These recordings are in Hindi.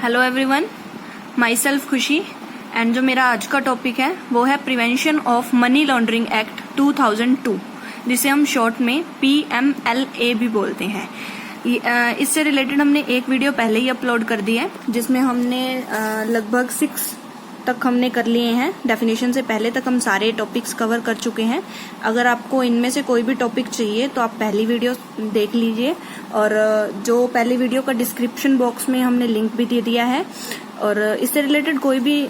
हेलो एवरीवन, माई सेल्फ खुशी। एंड जो मेरा आज का टॉपिक है वो है prevention of money laundering act 2002, जिसे हम शॉर्ट में PMLA भी बोलते हैं। इससे रिलेटेड हमने एक वीडियो पहले ही अपलोड कर दी है, जिसमें हमने लगभग 6 तक हमने कर लिए हैं। डेफिनेशन से पहले तक हम सारे टॉपिक्स कवर कर चुके हैं। अगर आपको इनमें से कोई भी टॉपिक चाहिए तो आप पहली वीडियो देख लीजिए, और जो पहली वीडियो का डिस्क्रिप्शन बॉक्स में हमने लिंक भी दे दिया है। और इससे रिलेटेड कोई भी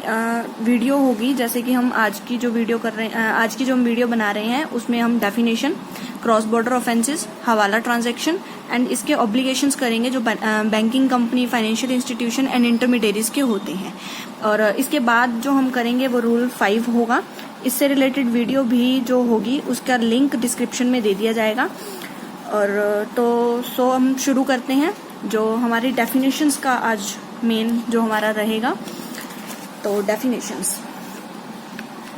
वीडियो होगी, जैसे कि हम आज की जो वीडियो कर रहे हैं, आज की जो हम वीडियो बना रहे हैं, उसमें हम definition, cross border offences, hawala transaction and इसके ऑब्लिगेशंस करेंगे जो banking company, financial institution and intermediaries के होते हैं। और इसके बाद जो हम करेंगे वो रूल 5 होगा। इससे रिलेटेड वीडियो भी जो होगी उसका लिंक डिस्क्रिप्शन में दे दिया जाएगा। और तो हम शुरू करते हैं जो हमारी डेफिनेशंस का आज मेन जो हमारा रहेगा। तो डेफिनेशंस,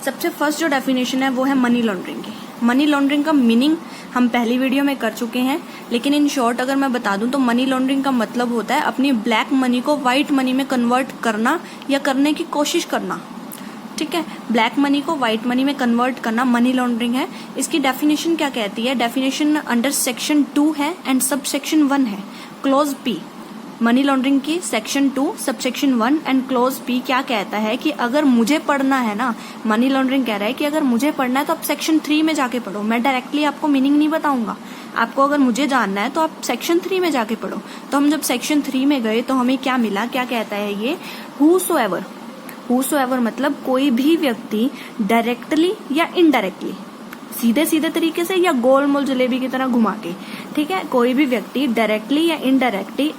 सबसे फर्स्ट जो डेफिनेशन है वो है मनी लॉन्ड्रिंग की। मनी लॉन्ड्रिंग का मीनिंग हम पहली वीडियो में कर चुके हैं, लेकिन इन शॉर्ट अगर मैं बता दूं तो मनी लॉन्ड्रिंग का मतलब होता है अपनी ब्लैक मनी को व्हाइट मनी में कन्वर्ट करना या करने की कोशिश करना। ठीक है, ब्लैक मनी को व्हाइट मनी में कन्वर्ट करना मनी लॉन्ड्रिंग है। इसकी डेफिनेशन क्या कहती है? डेफिनेशन अंडर सेक्शन 2 है एंड सब सेक्शन 1 है। क्लोज P, मनी लॉन्ड्रिंग की section 2 subsection 1 and close P क्या कहता है कि अगर मुझे पढ़ना है ना, मनी लॉन्ड्रिंग कह रहा है कि अगर मुझे पढ़ना है तो आप सेक्शन 3 में जाके पढ़ो। मैं डायरेक्टली आपको मीनिंग नहीं बताऊंगा। आपको अगर मुझे जानना है तो आप सेक्शन 3 में जाके पढ़ो। तो हम जब सेक्शन 3 में गए तो हमें क्या मिला? क्या कहता है ये? हूसोएवर मतलब कोई भी व्यक्ति डायरेक्टली या इनडायरेक्टली, सीधे सीधे तरीके से या गोल मोल जलेबी की तरह घुमा के, ठीक है, कोई भी व्यक्ति डायरेक्टली या इनडायरेक्टली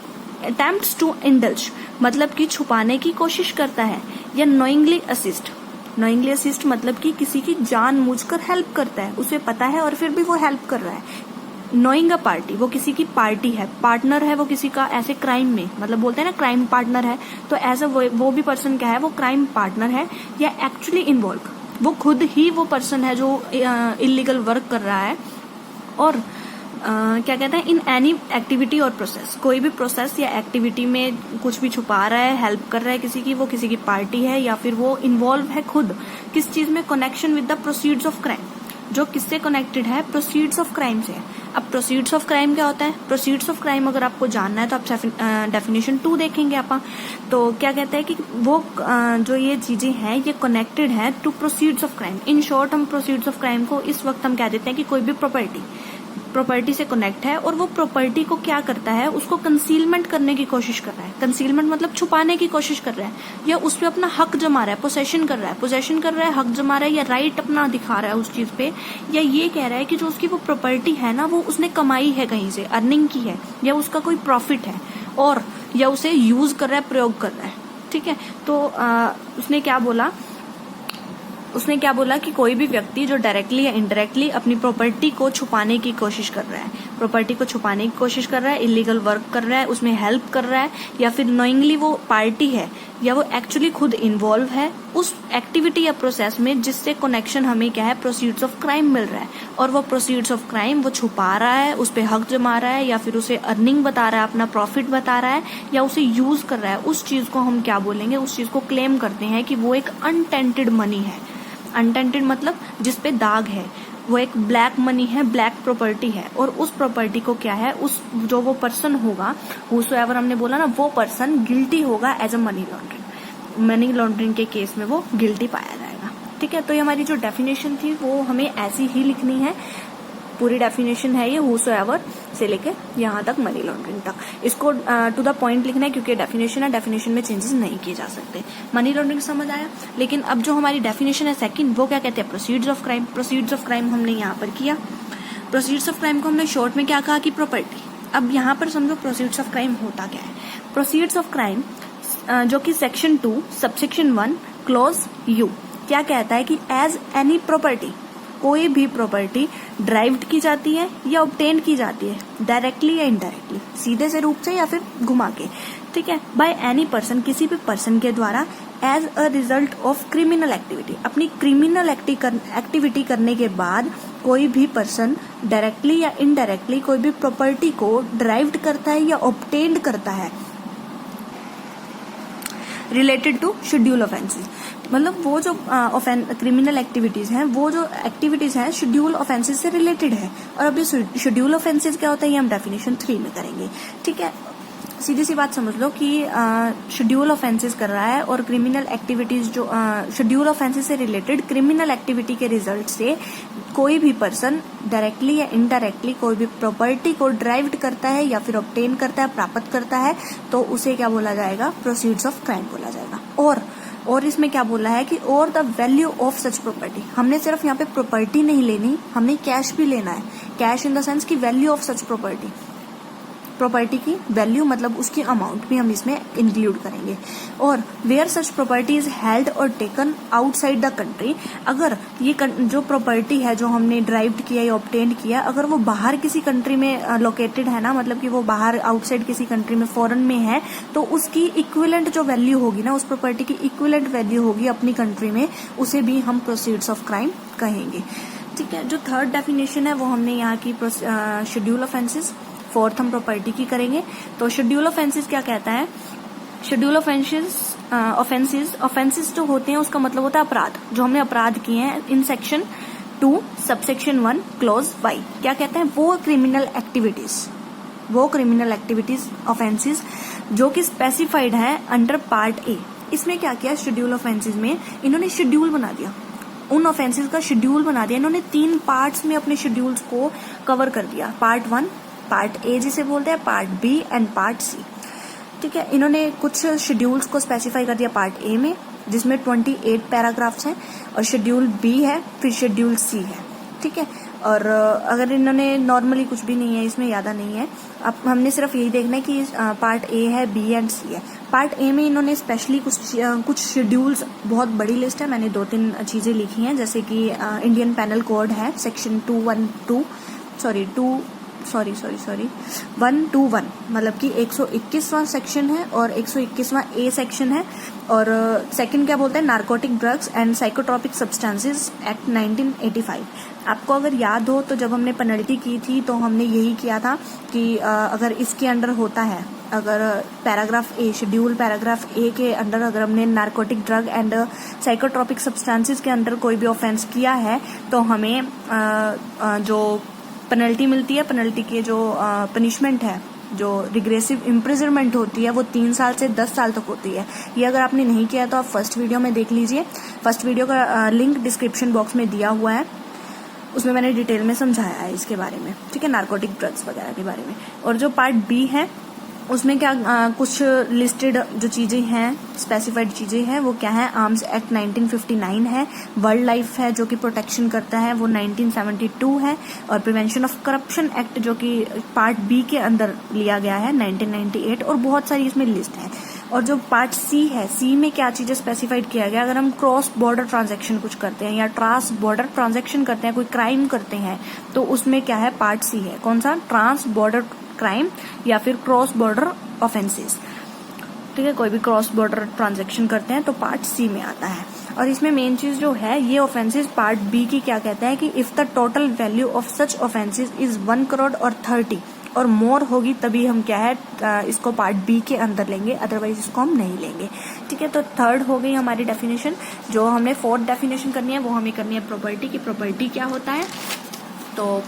अटेम्प्ट्स टू इंडल्ज मतलब कि छुपाने की कोशिश करता है, या नोइंगली असिस्ट मतलब कि किसी की जानबूझकर हेल्प करता है, उसे पता है और फिर भी वो हेल्प कर रहा है। नोइंग अ पार्टी, वो किसी की पार्टी है, पार्टनर है वो किसी का, ऐसे क्राइम में, मतलब बोलते हैं ना क्राइम पार्टनर है, तो ऐसा वो भी पर्सन क्या है? वो क्राइम पार्टनर है या एक्चुअली इन्वॉल्व, वो खुद ही वो पर्सन है जो इलीगल वर्क कर रहा है। और क्या कहते हैं? इन एनी एक्टिविटी और प्रोसेस, कोई भी प्रोसेस या एक्टिविटी में कुछ भी छुपा रहा है, हेल्प कर रहा है किसी की, वो किसी की पार्टी है या फिर वो इन्वॉल्व है खुद किस चीज में? Connection with the proceeds of crime, जो किससे कनेक्टेड है? प्रोसीड्स ऑफ क्राइम से। अब प्रोसीड्स ऑफ क्राइम क्या होता है? प्रोसीड्स ऑफ क्राइम अगर आपको जानना है तो आप डेफिनेशन 2 देखेंगे आप। तो क्या कहता है कि वो जो ये चीजें हैं ये कनेक्टेड है to proceeds of crime. In short हम प्रोसीड्स ऑफ क्राइम को इस वक्त हम कह देते हैं कि कोई भी प्रॉपर्टी से कनेक्ट है, और वो प्रॉपर्टी को क्या करता है? उसको कंसीलमेंट करने की कोशिश कर रहा है। कंसीलमेंट मतलब छुपाने की कोशिश कर रहा है, या उस पे अपना हक जमा रहा है, पोसेशन कर रहा है, हक जमा रहा है, या राइट अपना दिखा रहा है उस चीज पे, या ये कह रहा है कि जो उसकी वो प्रॉपर्टी है ना, वो उसने कमाई है, कहीं से अर्निंग की है, या उसका कोई प्रॉफिट है, और या उसे यूज कर रहा है, प्रयोग कर रहा है। ठीक है, तो उसने क्या बोला कि कोई भी व्यक्ति जो डायरेक्टली या इनडायरेक्टली अपनी प्रॉपर्टी को छुपाने की कोशिश कर रहा है, इलीगल वर्क कर रहा है, उसमें हेल्प कर रहा है, या फिर नोइंगली वो पार्टी है या वो एक्चुअली खुद इन्वॉल्व है उस एक्टिविटी या प्रोसेस में जिससे कनेक्शन हमें क्या है? प्रोसीड्स ऑफ क्राइम मिल रहा है। और वो प्रोसीड्स ऑफ क्राइम वो छुपा रहा है, उस पर हक जमा रहा है, या फिर उसे अर्निंग बता रहा है, अपना प्रॉफिट बता रहा है, या उसे यूज कर रहा है। उस चीज को हम क्या बोलेंगे? उस चीज को क्लेम करते हैं कि वो एक अनटेंटेड मनी है। अनटेंटेड मतलब जिसपे दाग है, वो एक ब्लैक मनी है, ब्लैक प्रॉपर्टी है। और उस प्रॉपर्टी को क्या है? उस जो वो पर्सन होगा, हूसोएवर हमने बोला ना, वो पर्सन गिल्टी होगा एज अ मनी लॉन्ड्रिंग के केस में वो गिल्टी पाया जाएगा। ठीक है, तो ये हमारी जो डेफिनेशन थी वो हमें ऐसी ही लिखनी है। पूरी डेफिनेशन है ये, हूसोएवर से लेके यहाँ तक मनी लॉन्ड्रिंग तक। इसको टू द पॉइंट लिखना है, क्योंकि डेफिनेशन है, डेफिनेशन में चेंजेस नहीं किए जा सकते। मनी लॉन्ड्रिंग समझ आया। लेकिन अब जो हमारी डेफिनेशन है सेकंड, वो क्या कहते हैं? Proceeds of crime. Proceeds of crime हमने यहाँ पर किया। प्रोसीड्स ऑफ क्राइम को हमने शॉर्ट में क्या कहा कि प्रॉपर्टी। अब यहाँ पर समझो प्रोसीड्स ऑफ क्राइम होता क्या है। प्रोसीड्स ऑफ क्राइम जो कि सेक्शन 2 सबसेक्शन 1 क्लोज U क्या कहता है कि एज एनी प्रॉपर्टी, कोई भी प्रॉपर्टी ड्राइव्ड की जाती है या ऑब्टेन की जाती है, डायरेक्टली या इनडायरेक्टली, सीधे से रूप से या फिर घुमा के, ठीक है, बाय एनी पर्सन, किसी भी पर्सन के द्वारा, as a result of criminal activity, अपनी क्रिमिनल एक्टिविटी करने के बाद कोई भी पर्सन डायरेक्टली या इनडायरेक्टली कोई भी प्रॉपर्टी को ड्राइव्ड करता है या ऑब्टेन्ड करता है रिलेटेड टू शेड्यूल ऑफेंसेस। मतलब वो जो क्रिमिनल एक्टिविटीज हैं, वो जो एक्टिविटीज हैं शेड्यूल ऑफेंसेस से रिलेटेड है। और अभी शेड्यूल ऑफेंसेस क्या होता है ये हम डेफिनेशन 3 में करेंगे। ठीक है, सीधी सी बात समझ लो कि शेड्यूल ऑफेंसेस कर रहा है और क्रिमिनल एक्टिविटीज जो शेड्यूल ऑफेंसेस से रिलेटेड क्रिमिनल एक्टिविटी के रिजल्ट से कोई भी पर्सन डायरेक्टली या इनडायरेक्टली कोई भी प्रॉपर्टी को ड्राइव्ड करता है या फिर ऑब्टेन करता है, प्राप्त करता है, तो उसे क्या बोला जाएगा, प्रोसीड्स ऑफ क्राइम बोला जाएगा। और इसमें क्या बोला है कि और the value of such property, हमने सिर्फ यहाँ पे प्रॉपर्टी नहीं लेनी, हमने कैश भी लेना है। कैश इन द सेंस की value of such property, property की वैल्यू मतलब उसकी अमाउंट भी हम इसमें इंक्लूड करेंगे। और where such property is held और टेकन आउटसाइड द कंट्री, अगर ये जो प्रॉपर्टी है जो हमने ड्राइव्ड किया या ऑब्टेन किया, अगर वो बाहर किसी कंट्री में लोकेटेड है ना, मतलब कि वो बाहर आउटसाइड किसी कंट्री में फॉरेन में है, तो उसकी इक्विवेलेंट जो वैल्यू होगी ना, उस प्रॉपर्टी की इक्विवेलेंट वैल्यू होगी अपनी कंट्री में, उसे भी हम प्रोसीड्स ऑफ क्राइम कहेंगे। ठीक है, जो थर्ड डेफिनेशन है वो हमने यहाँ की शेड्यूल ऑफेंसेस, फोर्थ हम प्रॉपर्टी की करेंगे। तो शेड्यूल ऑफेंसेस क्या कहता है, शेड्यूल ऑफेंसेस जो होते हैं उसका मतलब होता है अपराध, जो हमने अपराध किए हैं in section 2 subsection 1 clause y। क्या कहते हैं, वो क्रिमिनल एक्टिविटीज ऑफेंसेस जो कि स्पेसिफाइड है अंडर पार्ट ए। इसमें क्या किया, शेड्यूल ऑफेंसेस में इन्होंने शेड्यूल बना दिया, उन ऑफेंसेस का शेड्यूल बना दिया। इन्होंने 3 पार्ट्स में अपने शेड्यूल्स को कवर कर दिया, पार्ट 1, पार्ट ए जिसे बोलते हैं, part B and part C. ठीक है, इन्होंने कुछ शेड्यूल्स को स्पेसिफाई कर दिया पार्ट ए में, जिसमें 28 पैराग्राफ्स हैं, और शेड्यूल बी है, फिर शेड्यूल सी है। ठीक है, और अगर इन्होंने नॉर्मली कुछ भी नहीं है इसमें, ज्यादा नहीं है, अब हमने सिर्फ यही देखना है कि पार्ट ए है, बी एंड सी है। पार्ट ए में इन्होंने स्पेशली कुछ शेड्यूल्स, बहुत बड़ी लिस्ट है, मैंने 2-3 चीजें लिखी हैं, जैसे कि इंडियन पेनल कोड है सेक्शन 121, मतलब कि 121वां सेक्शन है और 121वां ए सेक्शन है। और सेकंड क्या बोलते हैं, narcotic drugs and psychotropic substances act 1985। आपको अगर याद हो तो जब हमने पेनल्टी की थी तो हमने यही किया था कि अगर इसके अंडर होता है, अगर पैराग्राफ ए, शेड्यूल पैराग्राफ ए के अंडर अगर हमने narcotic drug and psychotropic substances के अंडर कोई भी ऑफेंस किया है, तो हमें जो पेनल्टी मिलती है, पेनल्टी की जो पनिशमेंट है, जो रिग्रेसिव इम्प्रिजनमेंट होती है, वो 3 साल से 10 साल तक होती है। ये अगर आपने नहीं किया तो आप फर्स्ट वीडियो में देख लीजिए, फर्स्ट वीडियो का लिंक डिस्क्रिप्शन बॉक्स में दिया हुआ है, उसमें मैंने डिटेल में समझाया है इसके बारे में। ठीक है, नारकोटिक ड्रग्स वगैरह के बारे में। और जो पार्ट बी है उसमें क्या कुछ लिस्टेड जो चीजें हैं, स्पेसिफाइड चीजें हैं, वो क्या है, आर्म्स एक्ट 1959 है, वर्ल्ड लाइफ है जो कि प्रोटेक्शन करता है, वो 1972 है, और प्रिवेंशन ऑफ करप्शन एक्ट जो कि पार्ट बी के अंदर लिया गया है 1998, और बहुत सारी इसमें लिस्ट है। और जो पार्ट सी है, सी में क्या चीजें स्पेसिफाइड किया गया, अगर हम क्रॉस बॉर्डर ट्रांजैक्शन कुछ करते हैं या ट्रांस बॉर्डर ट्रांजैक्शन करते हैं, कोई क्राइम करते हैं, तो उसमें क्या है, पार्ट सी है, कौन सा, ट्रांस बॉर्डर क्राइम या फिर क्रॉस बॉर्डर ऑफेंसेस। ठीक है, कोई भी क्रॉस बॉर्डर ट्रांजैक्शन करते हैं तो पार्ट सी में आता है। और इसमें मेन चीज जो है, ये ऑफेंसेस पार्ट बी की क्या कहता है कि if the total value of such offences is 1 crore और 30 और मोर होगी, तभी हम क्या है इसको पार्ट बी के अंदर लेंगे, अदरवाइज इसको हम नहीं लेंगे। ठीक है, तो थर्ड हो गई हमारी डेफिनेशन। जो हमने फोर्थ डेफिनेशन करनी है वो हमें करनी है प्रॉपर्टी की। प्रॉपर्टी क्या होता है, तो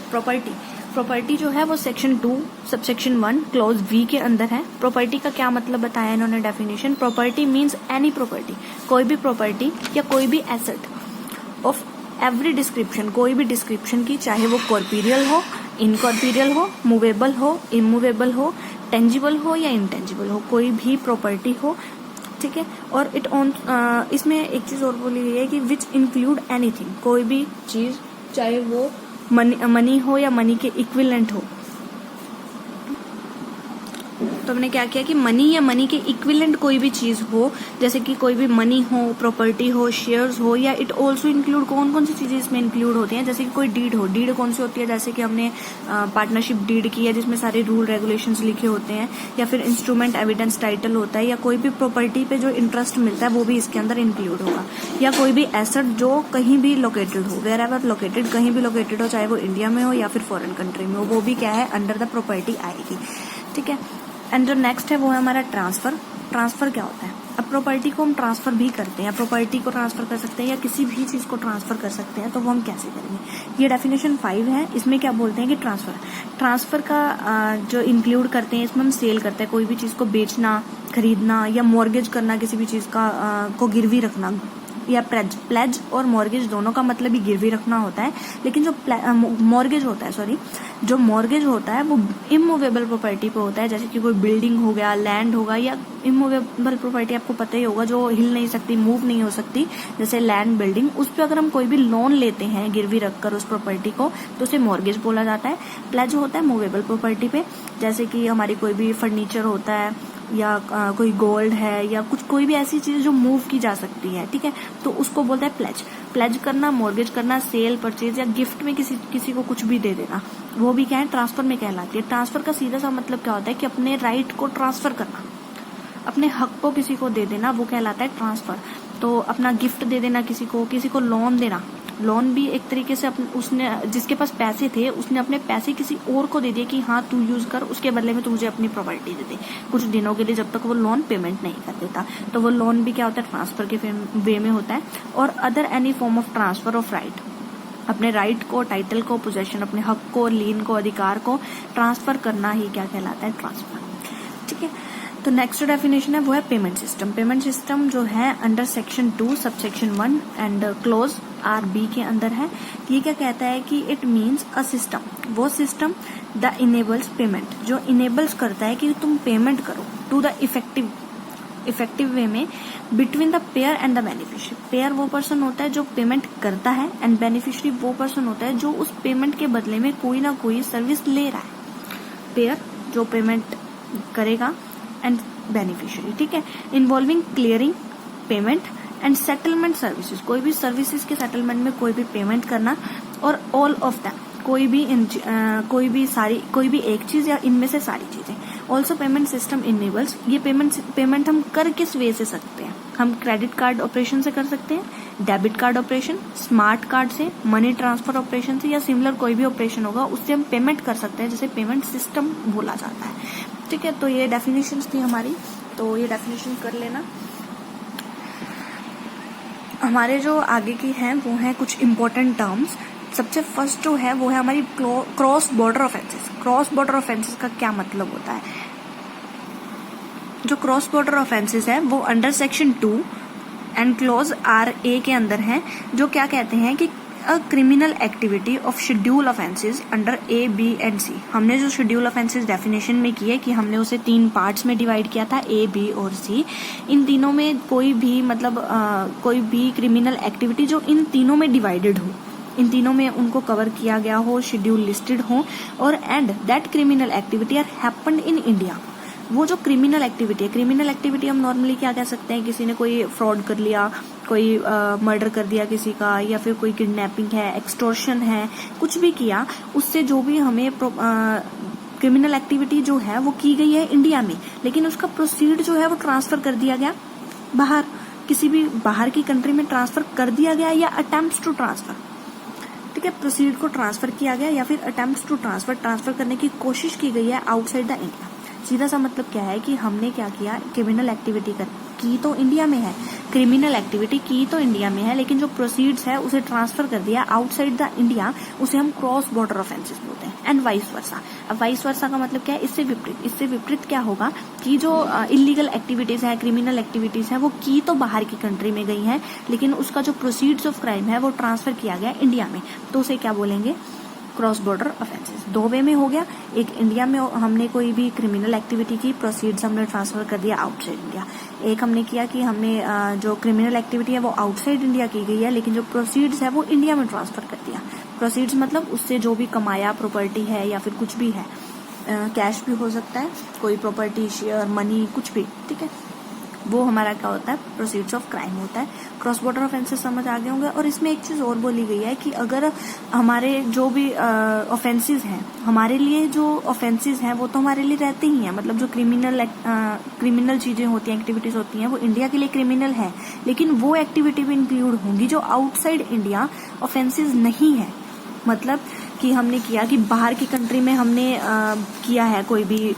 प्रॉपर्टी जो है वो सेक्शन 2 सबसेक्शन 1 क्लॉज वी के अंदर है। प्रॉपर्टी का क्या मतलब बताया इन्होंने definition, property means any property, कोई भी प्रॉपर्टी या कोई भी एसेट ऑफ एवरी डिस्क्रिप्शन, कोई भी डिस्क्रिप्शन की, चाहे वो कॉर्पोरियल हो, इनकॉर्पोरियल हो, मूवेबल हो, इमूवेबल हो, टेंजिबल हो या इंटेंजिबल हो, कोई भी प्रॉपर्टी हो। ठीक है, और इसमें एक चीज और बोली गई है कि विच इंक्लूड एनीथिंग, कोई भी चीज, चाहे वो मनी हो या मनी के इक्विवेलेंट हो। तो हमने क्या किया कि मनी या मनी के इक्विवेलेंट कोई भी चीज हो, जैसे कि कोई भी मनी हो, प्रॉपर्टी हो, शेयर्स हो, या इट ऑल्सो इंक्लूड, कौन कौन सी चीजें इसमें इंक्लूड होती हैं, जैसे कि कोई डीड हो। डीड कौन सी होती है, जैसे कि हमने पार्टनरशिप डीड की है जिसमें सारे रूल रेगुलेशंस लिखे होते हैं, या फिर इंस्ट्रूमेंट एविडेंस टाइटल होता है, या कोई भी प्रॉपर्टी पे जो इंटरेस्ट मिलता है वो भी इसके अंदर इंक्लूड होगा, या कोई भी एसेट जो कहीं भी लोकेटेड हो, वेयर एवर लोकेटेड, कहीं भी लोकेटेड हो, चाहे वो इंडिया में हो या फिर फॉरेन कंट्री में हो, वो भी क्या है, अंडर द प्रॉपर्टी आएगी। ठीक है, एंड जो नेक्स्ट है वो है हमारा ट्रांसफर। ट्रांसफर क्या होता है? अब प्रॉपर्टी को हम ट्रांसफर भी करते हैं, प्रॉपर्टी को ट्रांसफर कर सकते हैं या किसी भी चीज को ट्रांसफर कर सकते हैं, तो वो हम कैसे करेंगे? ये डेफिनेशन 5 है। इसमें क्या बोलते हैं कि ट्रांसफर का जो इंक्लूड करते हैं, इसमें हम सेल करते हैं, कोई भी चीज को बेचना, खरीदना या मॉर्गेज करना, किसी भी चीज का को गिरवी रखना, या प्लेज और मॉर्गेज दोनों का मतलब ही गिरवी रखना होता है। लेकिन जो मॉर्गेज होता है वो इमूवेबल प्रॉपर्टी पे होता है, जैसे कि कोई बिल्डिंग हो गया, लैंड होगा, या इमूवेबल प्रॉपर्टी आपको पता ही होगा जो हिल नहीं सकती, मूव नहीं हो सकती, जैसे लैंड, बिल्डिंग। उस पर अगर हम कोई भी लोन लेते हैं गिरवी रखकर उस प्रॉपर्टी को, तो उसे मॉर्गेज बोला जाता है। प्लेज होता है मूवेबल प्रॉपर्टी पे, जैसे कि हमारी कोई भी फर्नीचर होता है या कोई गोल्ड है या कुछ कोई भी ऐसी चीज जो मूव की जा सकती है, ठीक है, तो उसको बोलते हैं प्लेज। प्लेज करना, मॉर्गेज करना, सेल, परचेज या गिफ्ट में किसी को कुछ भी दे देना, वो भी क्या है? ट्रांसफर में कहलाती है। ट्रांसफर का सीधा सा मतलब क्या होता है कि अपने राइट को ट्रांसफर करना, अपने हक को किसी को दे देना, वो कहलाता है ट्रांसफर। तो अपना गिफ्ट दे देना किसी को लोन देना, लोन भी एक तरीके से उसने जिसके पास पैसे थे उसने अपने पैसे किसी और को दे दिए कि हाँ तू यूज कर, उसके बदले में तू मुझे अपनी प्रॉपर्टी दे दे कुछ दिनों के लिए, जब तक वो लोन पेमेंट नहीं कर देता। तो वो लोन भी क्या होता है? ट्रांसफर के वे में होता है। और other any form of transfer of right, अपने राइट को, टाइटल को, पोजेशन, अपने हक को, लीन को, अधिकार को ट्रांसफर करना ही क्या कहलाता है? ट्रांसफर। ठीक है, तो नेक्स्ट डेफिनेशन है वो है पेमेंट सिस्टम। पेमेंट सिस्टम जो है under section 2 subsection 1 and close RB के अंदर है। ये क्या कहता है कि इट मीन्स अ सिस्टम, वो सिस्टम द इनेबल्स पेमेंट, जो इनेबल्स करता है कि तुम पेमेंट करो टू द इफेक्टिव वे में between the pair and the beneficiary. Pair वो पर्सन होता है जो पेमेंट करता है एंड बेनिफिशियरी वो पर्सन होता है जो उस पेमेंट के बदले में कोई ना कोई सर्विस ले रहा है। पेयर जो पेमेंट करेगा एंड बेनिफिशियरी, ठीक है, involving clearing, payment and settlement services, कोई भी सर्विसेज के सेटलमेंट में कोई भी पेमेंट करना, और ऑल ऑफ दैट, कोई भी एक चीज या इनमें से सारी चीजें। ऑल्सो पेमेंट सिस्टम इनेबल्स, ये पेमेंट हम कर किस वे से सकते हैं? हम क्रेडिट कार्ड ऑपरेशन से कर सकते हैं, debit card operation, smart card से, मनी ट्रांसफर ऑपरेशन से, या सिमिलर कोई भी ऑपरेशन होगा उससे हम पेमेंट कर सकते हैं, जिसे पेमेंट सिस्टम बोला जाता है। ठीक है, तो ये डेफिनेशंस थी हमारी, तो ये डेफिनेशन कर लेना। हमारे जो आगे की हैं वो हैं कुछ इंपॉर्टेंट टर्म्स। सबसे फर्स्ट जो है वो है हमारी cross border offences. Cross border offences का क्या मतलब होता है? जो क्रॉस बॉर्डर ऑफेंसेस है वो under section 2 and close RA के अंदर है, जो क्या कहते हैं कि a criminal activity of schedule offences under A, B and C। हमने जो शेड्यूल ऑफेंसेस डेफिनेशन में की है कि हमने उसे 3 पार्ट्स में डिवाइड किया था, A, B और C। इन तीनों में कोई भी कोई भी क्रिमिनल एक्टिविटी जो इन तीनों में डिवाइडेड हो, इन तीनों में उनको कवर किया गया हो, शेड्यूल लिस्टेड हो, और and that criminal activity are happened in India. वो जो क्रिमिनल एक्टिविटी हम नॉर्मली क्या कह सकते हैं? किसी ने कोई फ्रॉड कर लिया, कोई मर्डर कर दिया किसी का, या फिर कोई किडनैपिंग है, एक्सटॉर्शन है, कुछ भी किया, उससे जो भी हमें क्रिमिनल एक्टिविटी जो है वो की गई है इंडिया में, लेकिन उसका प्रोसीड जो है वो ट्रांसफर कर दिया गया बाहर, किसी भी बाहर की कंट्री में ट्रांसफर कर दिया गया, या अटेम्प्ट्स टू ट्रांसफर, ठीक है, प्रोसीड को ट्रांसफर किया गया या फिर अटेम्प्ट्स टू ट्रांसफर करने की कोशिश की गई है आउटसाइड द इंडिया। सीधा सा मतलब क्या है कि हमने क्या किया? क्रिमिनल एक्टिविटी की तो इंडिया में है, क्रिमिनल एक्टिविटी की तो इंडिया में है, लेकिन जो प्रोसीड्स है उसे ट्रांसफर कर दिया आउटसाइड द इंडिया, उसे हम क्रॉस बॉर्डर ऑफेंसेस बोलते हैं। And vice versa. अब वाइस वर्सा का मतलब क्या है? इससे विपरीत क्या होगा कि जो इलीगल एक्टिविटीज है, क्रिमिनल एक्टिविटीज है, वो की तो बाहर की कंट्री में गई है, लेकिन उसका जो प्रोसीड्स ऑफ क्राइम है वो ट्रांसफर किया गया इंडिया में, तो उसे क्या बोलेंगे? Cross border offences. 2 वे में हो गया, एक इंडिया में हमने कोई भी क्रिमिनल एक्टिविटी की, प्रोसीड्स हमने ट्रांसफर कर दिया आउटसाइड इंडिया। एक हमने किया कि हमने जो क्रिमिनल एक्टिविटी है वो आउटसाइड इंडिया की गई है, लेकिन जो प्रोसीड्स है वो इंडिया में ट्रांसफर कर दिया। प्रोसीड्स मतलब उससे जो भी कमाया, प्रॉपर्टी है या फिर कुछ भी है, कैश भी हो सकता है, कोई प्रॉपर्टी, शेयर, मनी, कुछ भी, ठीक है, वो हमारा क्या होता है? प्रोसीड्स ऑफ क्राइम होता है। क्रॉस बॉर्डर ऑफेंसेस समझ आ गए होंगे। और इसमें एक चीज और बोली गई है कि अगर हमारे जो भी ऑफेंसेस हैं, हमारे लिए जो ऑफेंसेस हैं वो तो हमारे लिए रहते ही हैं, मतलब जो क्रिमिनल चीजें होती हैं, एक्टिविटीज होती हैं, वो इंडिया के लिए क्रिमिनल है, लेकिन वो एक्टिविटी भी इंक्लूड होंगी जो आउटसाइड इंडिया ऑफेंसेस नहीं है। मतलब कि हमने किया कि बाहर की कंट्री में हमने किया है कोई भी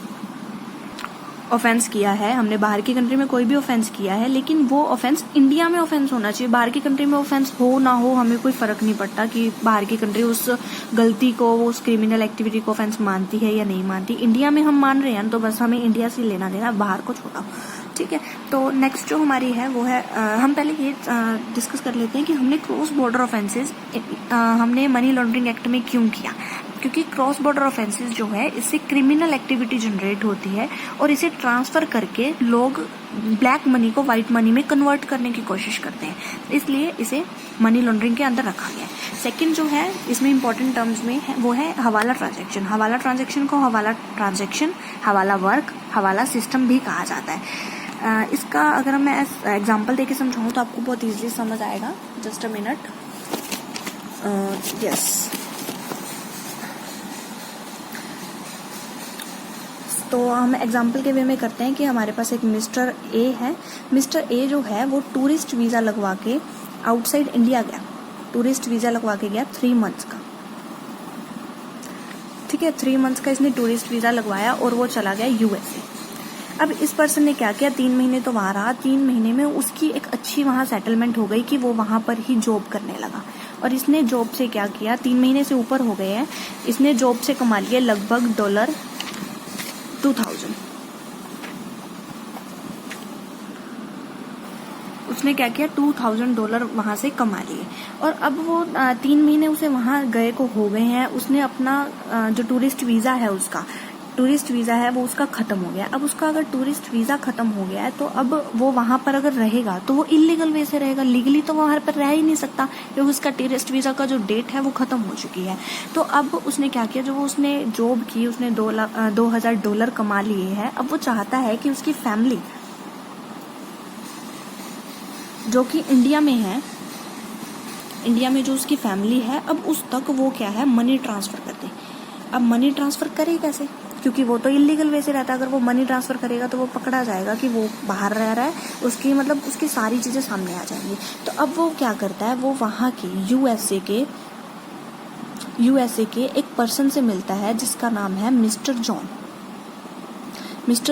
ऑफेंस किया है, हमने बाहर की कंट्री में कोई भी ऑफेंस किया है, लेकिन वो ऑफेंस इंडिया में ऑफेंस होना चाहिए। बाहर की कंट्री में ऑफेंस हो ना हो हमें कोई फर्क नहीं पड़ता कि बाहर की कंट्री उस गलती को, उस क्रिमिनल एक्टिविटी को ऑफेंस मानती है या नहीं मानती। इंडिया में हम मान रहे हैं तो बस हमें इंडिया से लेना देना, बाहर को छोड़ा। ठीक है, तो नेक्स्ट जो हमारी है वो है, हम पहले ये डिस्कस कर लेते हैं कि हमने क्रॉस बॉर्डर ऑफेंसेस हमने मनी लॉन्ड्रिंग एक्ट में क्यों किया। क्योंकि क्रॉस बॉर्डर ऑफेंसेस जो है इससे क्रिमिनल एक्टिविटी जनरेट होती है और इसे ट्रांसफर करके लोग ब्लैक मनी को व्हाइट मनी में कन्वर्ट करने की कोशिश करते हैं, इसलिए इसे मनी लॉन्ड्रिंग के अंदर रखा गया है। सेकंड जो है इसमें इंपॉर्टेंट टर्म्स में है वो है हवाला ट्रांजैक्शन। हवाला ट्रांजैक्शन को हवाला ट्रांजैक्शन, हवाला वर्क, हवाला सिस्टम भी कहा जाता है। इसका अगर मैं एग्जांपल देके समझाऊं तो आपको बहुत इजीली समझ आएगा। Just a minute. यस, तो हम एग्जांपल के वे में करते हैं कि हमारे पास एक मिस्टर ए है। मिस्टर ए जो है वो टूरिस्ट वीज़ा लगवा के आउटसाइड इंडिया गया, टूरिस्ट वीज़ा लगवा के गया 3 मंथ्स का। ठीक है, 3 मंथ्स का इसने टूरिस्ट वीज़ा लगवाया और वो चला गया यूएसए। अब इस पर्सन ने क्या किया, 3 महीने तो वहाँ रहा, 3 महीने में उसकी एक अच्छी वहाँ सेटलमेंट हो गई कि वो वहाँ पर ही जॉब करने लगा। और इसने जॉब से क्या किया, 3 महीने से ऊपर हो गए हैं, इसने जॉब से कमा लिया लगभग $2000। उसने क्या किया, $2000 वहां से कमा लिए। और अब वो 3 महीने उसे वहां गए को हो गए हैं, उसने अपना जो टूरिस्ट वीजा है वो उसका खत्म हो गया। अब उसका अगर टूरिस्ट वीजा खत्म हो गया है तो अब वो वहां पर अगर रहेगा तो वो इलीगल वे से रहेगा, लीगली तो वहां पर रह ही नहीं सकता क्योंकि उसका टूरिस्ट वीजा का जो डेट है वो खत्म हो चुकी है। तो अब उसने क्या किया, जो उसने जॉब की उसने $2000 कमा लिए हैं, अब वो चाहता है कि उसकी फैमिली जो कि इंडिया में है, इंडिया में जो उसकी फैमिली है, अब उस तक वो क्या है, मनी ट्रांसफर कर दे। अब मनी ट्रांसफर करे कैसे, क्योंकि वो तो इलीगल वे से रहता है। अगर वो मनी ट्रांसफर करेगा तो वो पकड़ा जाएगा कि वो बाहर रह रहा है, उसकी सारी चीजें सामने आ जाएंगी। तो अब वो क्या करता है, वो वहां के यूएसए के एक पर्सन से मिलता है जिसका नाम है मिस्टर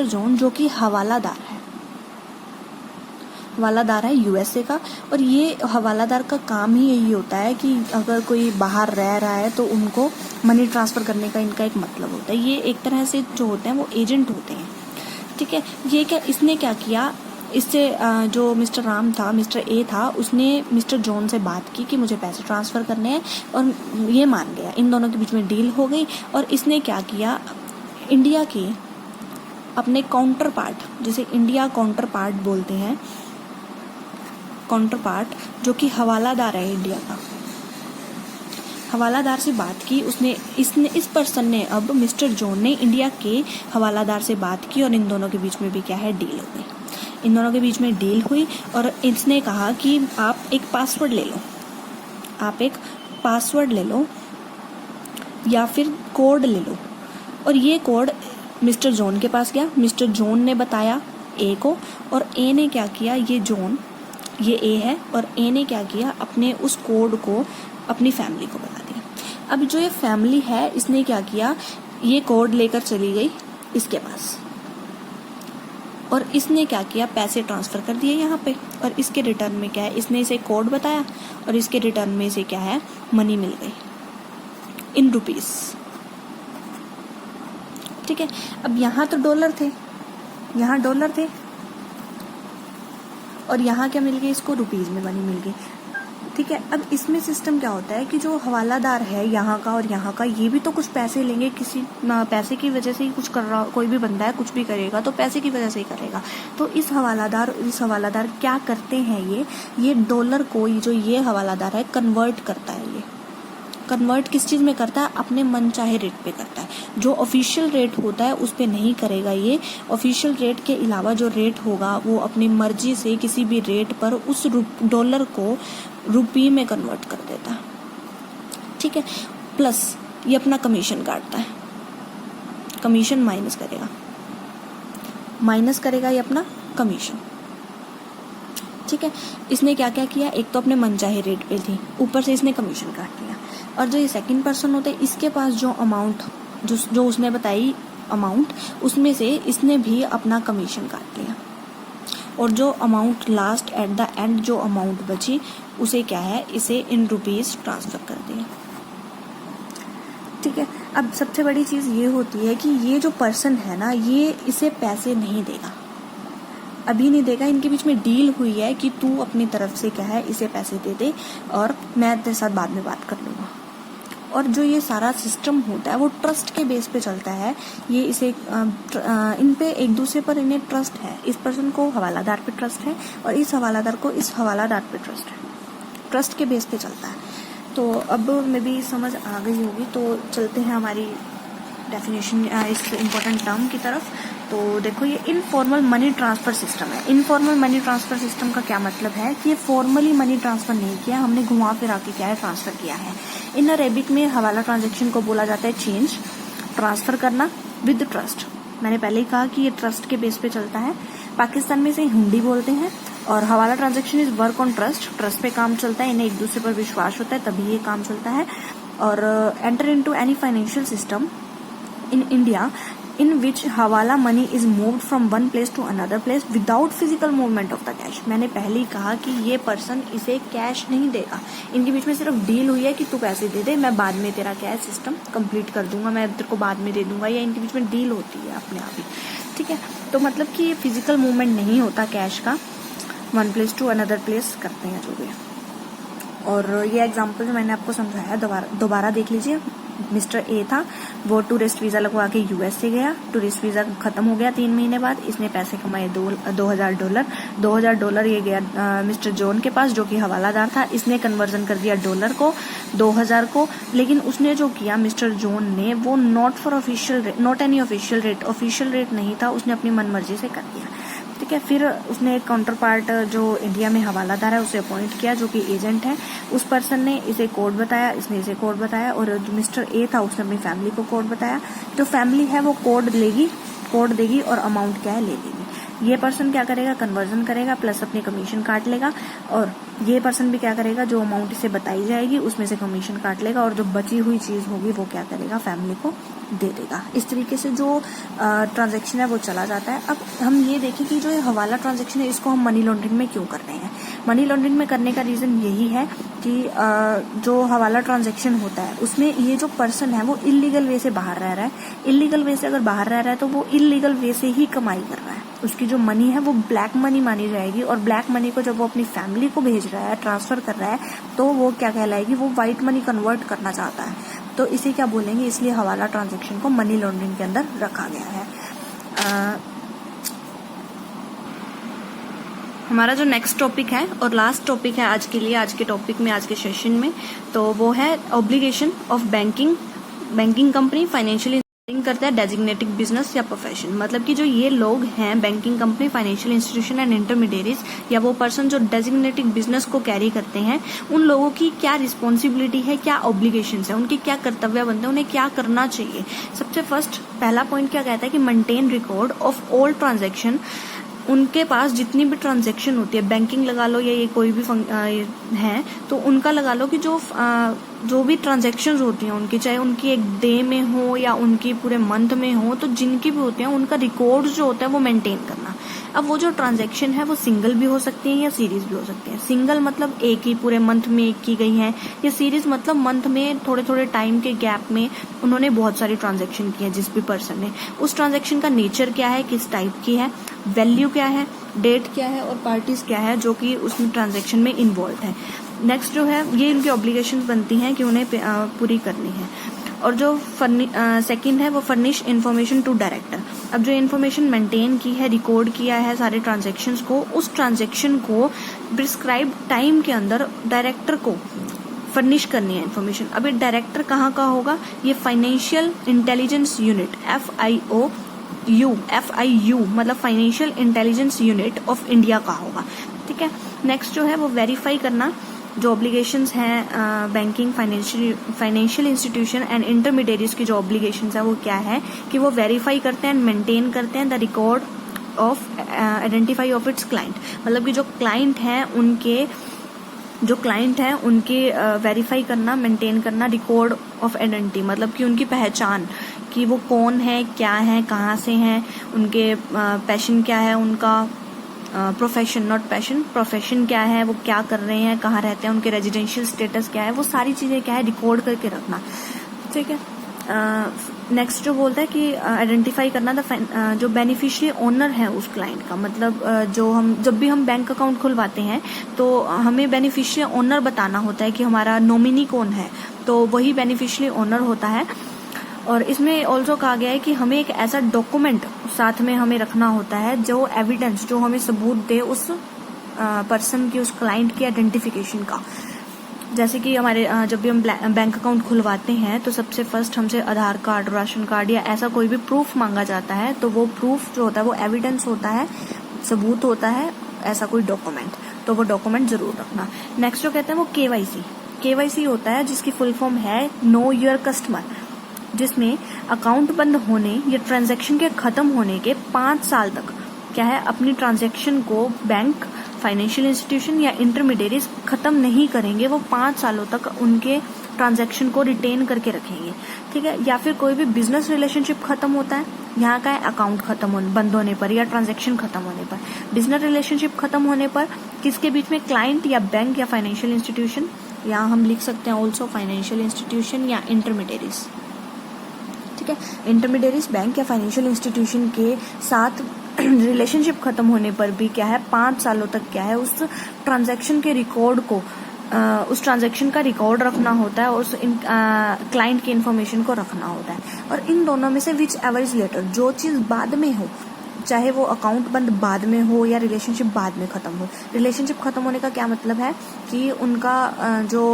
जॉन, जो कि हवालादार है यूएसए का। और ये हवालादार का काम ही यही होता है कि अगर कोई बाहर रह रहा है तो उनको मनी ट्रांसफर करने का इनका एक मतलब होता है। ये एक तरह से जो होते हैं वो एजेंट होते हैं। ठीक है, इसने क्या किया, इससे जो मिस्टर ए था, उसने मिस्टर जॉन से बात की कि मुझे पैसे ट्रांसफर करने हैं और ये मान गया। इन दोनों के बीच में डील हो गई और इसने क्या किया, इंडिया के अपने काउंटर पार्ट, जिसे इंडिया काउंटर पार्ट बोलते हैं, जो कि हवालादार है इंडिया का, हवालादार से बात की इस पर्सन ने। अब मिस्टर जॉन ने इंडिया के हवालादार से बात की और इन दोनों के बीच में भी क्या है, डील हो गई। इन दोनों के बीच में डील हुई और इसने कहा कि आप एक पासवर्ड ले लो या फिर कोड ले लो। और ये कोड मिस्टर जॉन के पास गया, मिस्टर जॉन ने बताया ए को, और ए ने क्या किया, ये ए है और ए ने क्या किया, अपने उस कोड को अपनी फैमिली को बता दिया। अब जो ये फैमिली है, इसने क्या किया, ये कोड लेकर चली गई इसके पास और इसने क्या किया, पैसे ट्रांसफर कर दिए यहाँ पे। और इसके रिटर्न में क्या है, इसने इसे कोड बताया और इसके रिटर्न में इसे क्या है, मनी मिल गई इन रुपीस। ठीक है, अब यहाँ तो डॉलर थे और यहाँ क्या मिल गई, इसको रुपीज में मनी मिल गई। ठीक है, अब इसमें सिस्टम क्या होता है कि जो हवालादार है यहाँ का और यहाँ का, ये भी तो कुछ पैसे लेंगे, किसी पैसे की वजह से ही कुछ कर रहा, कोई भी बंदा है कुछ भी करेगा तो पैसे की वजह से ही करेगा। तो इस हवालादार क्या करते हैं, ये डॉलर को, जो ये हवालादार है, कन्वर्ट करता है। ये कन्वर्ट किस चीज में करता है, अपने मन चाहे रेट पे करता है। जो ऑफिशियल रेट होता है उस पे नहीं करेगा। ये ऑफिशियल रेट के अलावा जो रेट होगा वो अपनी मर्जी से किसी भी रेट पर उस डॉलर को रुपये में कन्वर्ट कर देता है। ठीक है, प्लस ये अपना कमीशन काटता है, कमीशन माइनस करेगा ये अपना कमीशन। ठीक है, इसने क्या क्या किया, एक तो अपने मनचाहे रेट पे थी, ऊपर से इसने कमीशन काट लिया। और जो ये सेकंड पर्सन होते हैं, इसके पास जो अमाउंट जो उसने बताई अमाउंट, उसमें से इसने भी अपना कमीशन काट लिया और जो amount last at the end जो अमाउंट बची उसे क्या है, इसे इन रुपीस ट्रांसफर कर दिया। ठीक है, अब सबसे बड़ी चीज़ ये होती है कि ये जो पर्सन है ना, ये इसे पैसे नहीं देगा, अभी नहीं देगा। इनके बीच में डील हुई है कि तू अपनी तरफ से क्या है, इसे पैसे दे दे और मैं तेरे साथ बाद में बात कर लूँगा। और जो ये सारा सिस्टम होता है वो ट्रस्ट के बेस पे चलता है। ये इसे इन पे एक दूसरे पर इन्हें ट्रस्ट है, इस पर्सन को हवालादार पे ट्रस्ट है और इस हवालादार को इस हवालादार पे ट्रस्ट है, ट्रस्ट के बेस पे चलता है। तो अब में भी समझ आ गई होगी, तो चलते हैं हमारी डेफिनेशन इस इम्पोर्टेंट टर्म की तरफ। तो देखो, ये इनफॉर्मल मनी ट्रांसफर सिस्टम है। इनफॉर्मल मनी ट्रांसफर सिस्टम का क्या मतलब है कि ये फॉर्मली मनी ट्रांसफर नहीं किया, हमने घुमा फिरा के क्या है, ट्रांसफर किया है। इन अरेबिक में हवाला ट्रांजैक्शन को बोला जाता है चेंज, ट्रांसफर करना विद ट्रस्ट। मैंने पहले ही कहा कि ये ट्रस्ट के बेस पे चलता है। पाकिस्तान में इसे हुंडी बोलते हैं और हवाला transaction is work on trust, trust पे काम चलता है, इन्हें एक दूसरे पर विश्वास होता है तभी ये काम चलता है। और enter into any financial system in India in which हवाला money is moved from one place to another place without physical movement of the cash। मैंने पहले ही कहा कि ये पर्सन इसे कैश नहीं देगा, इनके बीच में सिर्फ डील हुई है कि तू पैसे दे दे, मैं बाद में तेरा क्या है सिस्टम कंप्लीट कर दूंगा, मैं तेरे को बाद में दे दूंगा, या इनके बीच में डील होती है अपने आप ही। ठीक है, तो मतलब कि ये फिजिकल मूवमेंट नहीं होता कैश का, one place to another place करते हैं जो भी। और ये एग्जाम्पल जो मैंने आपको समझाया दोबारा देख लीजिए। मिस्टर ए था, वो टूरिस्ट वीजा लगवा के यूएस से गया, टूरिस्ट वीजा खत्म हो गया 3 महीने बाद, इसने पैसे कमाए $2000 ये गया मिस्टर जॉन के पास जो कि हवालादार था, इसने कन्वर्जन कर दिया डॉलर को 2000 को। लेकिन उसने जो किया मिस्टर जॉन ने, वो नॉट एनी ऑफिशियल रेट नहीं था, उसने अपनी मनमर्जी से कर दिया। ठीक है, फिर उसने एक काउंटर पार्ट जो इंडिया में हवालादार है उसे अपॉइंट किया जो कि एजेंट है। उस पर्सन ने इसे कोड बताया, इसने इसे कोड बताया, और जो मिस्टर ए था उसने अपनी फैमिली को कोड बताया। जो फैमिली है वो कोड देगी और अमाउंट क्या है, ले लेगी। ये पर्सन क्या करेगा, कन्वर्जन करेगा प्लस अपनी कमीशन काट लेगा, और ये पर्सन भी क्या करेगा, जो अमाउंट इसे बताई जाएगी उसमें से कमीशन काट लेगा, और जो बची हुई चीज होगी वो क्या करेगा, फैमिली को दे देगा। इस तरीके से जो ट्रांजैक्शन है वो चला जाता है। अब हम ये देखें कि जो ये हवाला ट्रांजैक्शन है इसको हम मनी लॉन्ड्रिंग में क्यों कर रहे हैं। मनी लॉन्ड्रिंग में करने का रीजन यही है कि जो हवाला ट्रांजैक्शन होता है उसमें ये जो पर्सन है वो इलीगल वे से बाहर रह रहा है। इलीगल वे से अगर बाहर रह रहा है तो वो इलीगल वे से ही कमाई कर रहा है, उसकी जो मनी है वो ब्लैक मनी मानी जाएगी, और ब्लैक मनी को जब वो अपनी फैमिली को भेज रहा है, ट्रांसफर कर रहा है, तो वो क्या कहलाएगी, वो व्हाइट मनी कन्वर्ट करना चाहता है, तो इसे क्या बोलेंगे। इसलिए हवाला ट्रांजैक्शन को मनी लॉन्ड्रिंग के अंदर रखा गया है। हमारा जो नेक्स्ट टॉपिक है और लास्ट टॉपिक है आज के लिए, आज के टॉपिक में, आज के सेशन में, तो वो है obligation of banking company financial करता है डेजिग्नेटिंग बिजनेस या प्रोफेशन। मतलब कि जो ये लोग हैं, banking company, financial institution and intermediaries, या वो पर्सन जो डेजिग्नेटिंग बिजनेस को कैरी करते हैं, उन लोगों की क्या रिस्पॉन्सिबिलिटी है, क्या ऑब्लिगेशंस है, उनके क्या कर्तव्य बनते हैं, उन्हें क्या करना चाहिए। सबसे फर्स्ट पहला पॉइंट क्या कहता है कि maintain record of all transaction. उनके पास जितनी भी ट्रांजैक्शन होती है, बैंकिंग लगा लो या ये कोई भी है, तो उनका लगा लो कि जो भी ट्रांजैक्शंस होती हैं उनकी, चाहे उनकी एक डे में हो या उनकी पूरे मंथ में हो, तो जिनकी भी होती हैं उनका रिकॉर्ड जो होता है वो मेंटेन करना। अब वो जो ट्रांजैक्शन है वो सिंगल भी हो सकती है या सीरीज भी हो सकती है। सिंगल मतलब एक ही पूरे मंथ में एक की गई है, या सीरीज मतलब मंथ में थोड़े थोड़े टाइम के गैप में उन्होंने बहुत सारी ट्रांजैक्शन की है जिस भी पर्सन ने। उस ट्रांजैक्शन का नेचर क्या है, किस टाइप की है, वैल्यू क्या है, डेट क्या है, और पार्टीज क्या है जो कि उस ट्रांजैक्शन में इन्वॉल्व है। नेक्स्ट जो है, ये इनकी ऑब्लिगेशन बनती हैं कि उन्हें पूरी करनी है। और जो सेकंड है वो फर्निश इन्फॉर्मेशन टू डायरेक्टर। अब जो इन्फॉर्मेशन मेंटेन की है, रिकॉर्ड किया है सारे ट्रांजैक्शंस को, उस ट्रांजैक्शन को प्रिस्क्राइब टाइम के अंदर डायरेक्टर को फर्निश करनी है इन्फॉर्मेशन। अब ये डायरेक्टर कहाँ का होगा, ये फाइनेंशियल इंटेलिजेंस यूनिट, FIU मतलब financial intelligence unit of India का होगा। ठीक है, नेक्स्ट जो है वो वेरीफाई करना, जो ऑब्लिगेशंस हैं banking, financial institution and intermediaries की जो ऑब्लिगेशंस है वो क्या है कि वो वेरीफाई करते हैं, मेंटेन करते हैं the record of identify of its client. मतलब कि जो क्लाइंट हैं उनके जो क्लाइंट है उनके वेरीफाई करना, मेंटेन करना रिकॉर्ड ऑफ आइडेंटिटी, मतलब कि उनकी पहचान कि वो कौन है, क्या है, कहाँ से हैं, उनके पैशन क्या है, उनका प्रोफेशन, नॉट पैशन, प्रोफेशन क्या है, वो क्या कर रहे हैं, कहाँ रहते हैं, उनके रेजिडेंशियल स्टेटस क्या है, वो सारी चीजें क्या है रिकॉर्ड करके रखना। ठीक है। नेक्स्ट जो बोलता है कि आइडेंटिफाई करना जो बेनिफिशियरी ओनर है उस क्लाइंट का, मतलब जब भी हम बैंक अकाउंट खुलवाते हैं तो हमें बेनिफिशियरी ओनर बताना होता है कि हमारा नॉमिनी कौन है, तो वही बेनिफिशियरी ओनर होता है। और इसमें ऑल्सो कहा गया है कि हमें एक ऐसा डॉक्यूमेंट साथ में हमें रखना होता है जो एविडेंस, जो हमें सबूत दे उस पर्सन की, उस क्लाइंट की आइडेंटिफिकेशन का। जैसे कि हमारे जब भी हम बैंक अकाउंट खुलवाते हैं तो सबसे फर्स्ट हमसे आधार कार्ड, राशन कार्ड या ऐसा कोई भी प्रूफ मांगा जाता है, तो वो प्रूफ जो होता है वो एविडेंस होता है, सबूत होता है, ऐसा कोई डॉक्यूमेंट, तो वो डॉक्यूमेंट जरूर रखना। नेक्स्ट जो कहते हैं वो केवाईसी होता है, जिसकी फुल फॉर्म है नो योर कस्टमर, जिसमें अकाउंट बंद होने या ट्रांजैक्शन के खत्म होने के 5 साल तक क्या है अपनी ट्रांजैक्शन को बैंक, फाइनेंशियल इंस्टीट्यूशन या इंटरमीडिएरीज खत्म नहीं करेंगे, वो 5 सालों तक उनके ट्रांजैक्शन को रिटेन करके रखेंगे। ठीक है। या फिर कोई भी बिजनेस रिलेशनशिप खत्म होता है, यहाँ का है अकाउंट बंद होने पर या ट्रांजैक्शन खत्म होने पर। बिजनेस रिलेशनशिप खत्म होने पर किसके बीच में, क्लाइंट या बैंक या फाइनेंशियल इंस्टीट्यूशन, यहाँ हम लिख सकते हैं ऑल्सो फाइनेंशियल इंस्टीट्यूशन या इंटरमीडिएरीज। ठीक है। इंटरमीडिएरीज बैंक या फाइनेंशियल इंस्टीट्यूशन के साथ रिलेशनशिप खत्म होने पर भी क्या है 5 सालों तक क्या है उस ट्रांजैक्शन के रिकॉर्ड को, उस ट्रांजैक्शन का रिकॉर्ड रखना होता है और उस क्लाइंट की इंफॉर्मेशन को रखना होता है। और इन दोनों में से विच एवर इज लेटर, जो चीज बाद में हो, चाहे वो अकाउंट बंद बाद में हो या रिलेशनशिप बाद में खत्म हो। रिलेशनशिप खत्म होने का क्या मतलब है कि उनका जो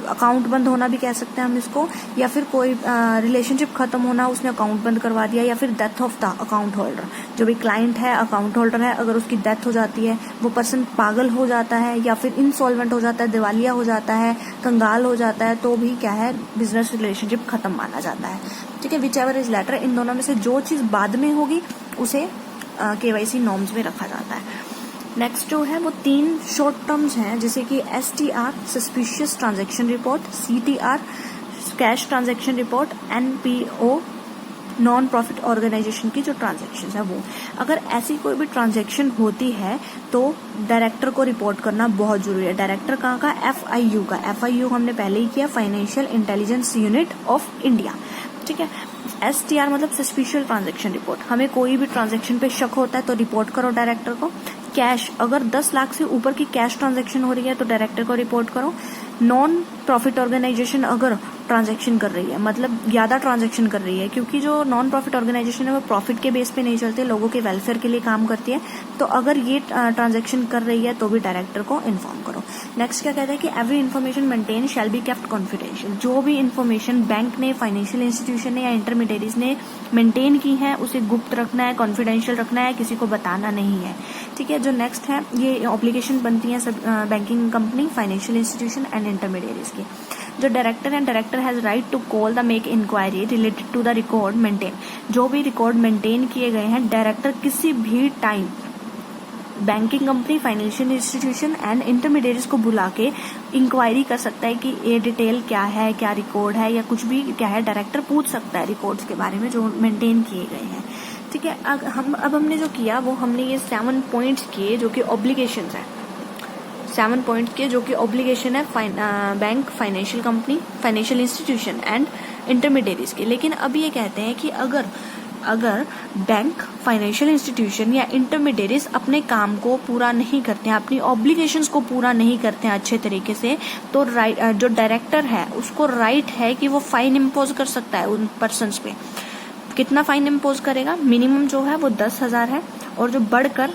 अकाउंट बंद होना भी कह सकते हैं हम इसको, या फिर कोई रिलेशनशिप खत्म होना, उसने अकाउंट बंद करवा दिया, या फिर death of the account holder, जो भी क्लाइंट है, अकाउंट होल्डर है, अगर उसकी डेथ हो जाती है, वो पर्सन पागल हो जाता है या फिर इंसॉल्वेंट हो जाता है, दिवालिया हो जाता है, कंगाल हो जाता है, तो भी क्या है बिजनेस रिलेशनशिप खत्म माना जाता है। ठीक है। विच एवर इज लेटर, इन दोनों में से जो चीज बाद में होगी उसे केवाईसी नॉर्म्स में रखा जाता है। नेक्स्ट जो है वो 3 शॉर्ट टर्म्स हैं, जैसे कि STR suspicious transaction report, CTR cash transaction report, NPO non profit organisation की जो ट्रांजैक्शन है वो। अगर ऐसी कोई भी ट्रांजैक्शन होती है तो डायरेक्टर को रिपोर्ट करना बहुत जरूरी है। डायरेक्टर कहाँ का, FIU का। FIU हमने पहले ही किया, financial intelligence unit of India. ठीक है। STR मतलब सस्पिशियस ट्रांजैक्शन रिपोर्ट, हमें कोई भी ट्रांजैक्शन पे शक होता है तो रिपोर्ट करो डायरेक्टर को। कैश, अगर 10 लाख से ऊपर की कैश ट्रांजैक्शन हो रही है तो डायरेक्टर को रिपोर्ट करो। नॉन प्रॉफिट ऑर्गेनाइजेशन अगर ट्रांजैक्शन कर रही है, मतलब ज्यादा ट्रांजैक्शन कर रही है, क्योंकि जो नॉन प्रॉफिट ऑर्गेनाइजेशन है वो प्रॉफिट के बेस पे नहीं चलते, लोगों के वेलफेयर के लिए काम करती है, तो अगर ये ट्रांजैक्शन कर रही है तो भी डायरेक्टर को इन्फॉर्म करो। नेक्स्ट क्या कहता है कि every information maintain shall be kept confidential, जो भी इन्फॉर्मेशन बैंक ने, फाइनेंशियल इंस्टीट्यूशन ने या इंटरमीडिएरीज ने मेंटेन की है उसे गुप्त रखना है, कॉन्फिडेंशियल रखना है, किसी को बताना नहीं है। ठीक है। जो नेक्स्ट है ये ऑब्लिगेशन बनती है सब banking company, financial institution and intermediaries की। जो director and director has right to call the make inquiry related to the record maintain, जो भी रिकॉर्ड मेंटेन किए गए हैं डायरेक्टर किसी भी time banking company, financial institution and intermediaries को बुला के इंक्वायरी कर सकता है कि ये डिटेल क्या है, क्या रिकॉर्ड है या कुछ भी क्या है, डायरेक्टर पूछ सकता है रिकॉर्ड्स के बारे में जो मेंटेन किए गए हैं। ठीक है। अब हमने जो किया वो हमने ये 7 पॉइंट्स किए जो कि ऑब्लिगेशन है, 7 पॉइंट्स किए जो कि ऑब्लिगेशन है bank, financial company, financial institution and intermediaries के। लेकिन अब ये कहते हैं कि अगर बैंक, फाइनेंशियल इंस्टीट्यूशन या इंटरमीडिएरीज अपने काम को पूरा नहीं करते हैं, अपनी ऑब्लिगेशंस को पूरा नहीं करते हैं अच्छे तरीके से, तो जो डायरेक्टर है उसको राइट है कि वो फाइन इम्पोज कर सकता है उन पर्सन्स पे। कितना फाइन इम्पोज करेगा, मिनिमम जो है वो 10,000 है और जो बढ़कर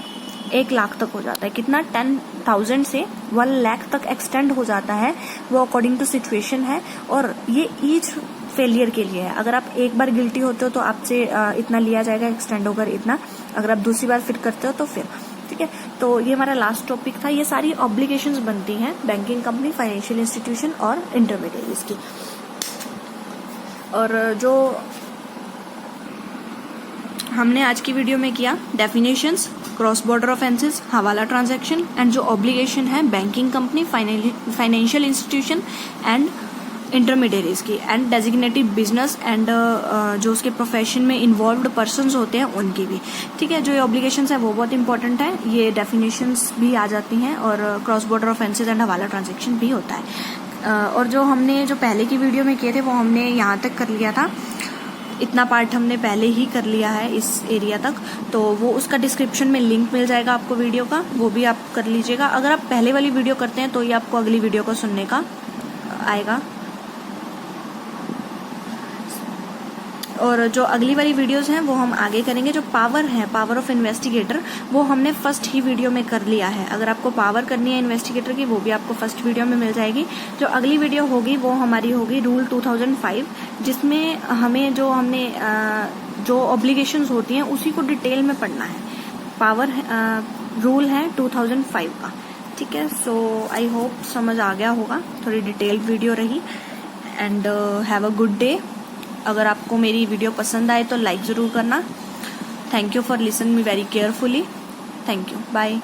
1 लाख तक हो जाता है। कितना, 10,000 से 1 लाख तक एक्सटेंड हो जाता है, वो अकॉर्डिंग टू सिचुएशन है। और ये ईच फेलियर के लिए है, अगर आप एक बार गिल्टी होते हो तो आपसे इतना लिया जाएगा, एक्सटेंड होकर इतना, अगर आप दूसरी बार फिर करते हो तो फिर। ठीक है। तो ये हमारा लास्ट टॉपिक था। ये सारी ऑब्लिगेशंस बनती हैं बैंकिंग कंपनी, फाइनेंशियल इंस्टीट्यूशन और इंटरमीडिएरीज की। और जो हमने आज की वीडियो में किया definitions, cross border offences, hawala transaction and जो ऑब्लिगेशन है banking company, financial institution and intermediaries की, एंड डेजिग्नेटेड बिजनेस एंड जो उसके प्रोफेशन में इन्वॉल्व्ड पर्सन्स होते हैं उनकी भी। ठीक है, जो ये ऑब्लिगेशंस है वो बहुत इंपॉर्टेंट है, ये डेफिनेशंस भी आ जाती हैं और क्रॉस बॉर्डर ऑफेंसेस एंड हवाला ट्रांजैक्शन भी होता है। और जो हमने जो पहले की वीडियो में किए थे वो हमने यहाँ तक कर लिया था, इतना पार्ट हमने पहले ही कर लिया है इस एरिया तक, तो वो उसका डिस्क्रिप्शन में लिंक मिल जाएगा आपको वीडियो का, वो भी आप कर लीजिएगा। अगर आप पहले वाली वीडियो करते हैं तो ये आपको अगली वीडियो को सुनने का आएगा। और जो अगली वाली वीडियोस हैं वो हम आगे करेंगे। जो पावर है, पावर ऑफ इन्वेस्टिगेटर, वो हमने फर्स्ट ही वीडियो में कर लिया है। अगर आपको पावर करनी है इन्वेस्टिगेटर की वो भी आपको फर्स्ट वीडियो में मिल जाएगी। जो अगली वीडियो होगी वो हमारी होगी रूल 2005, जिसमें हमें जो ऑब्लिगेशंस होती हैं उसी को डिटेल में पढ़ना है। पावर रूल है 2005 का। ठीक है, सो आई होप समझ आ गया होगा, थोड़ी डिटेल्ड वीडियो रही। And have a good day. अगर आपको मेरी वीडियो पसंद आए तो लाइक ज़रूर करना। Thank you for listen me very carefully. Thank you, bye.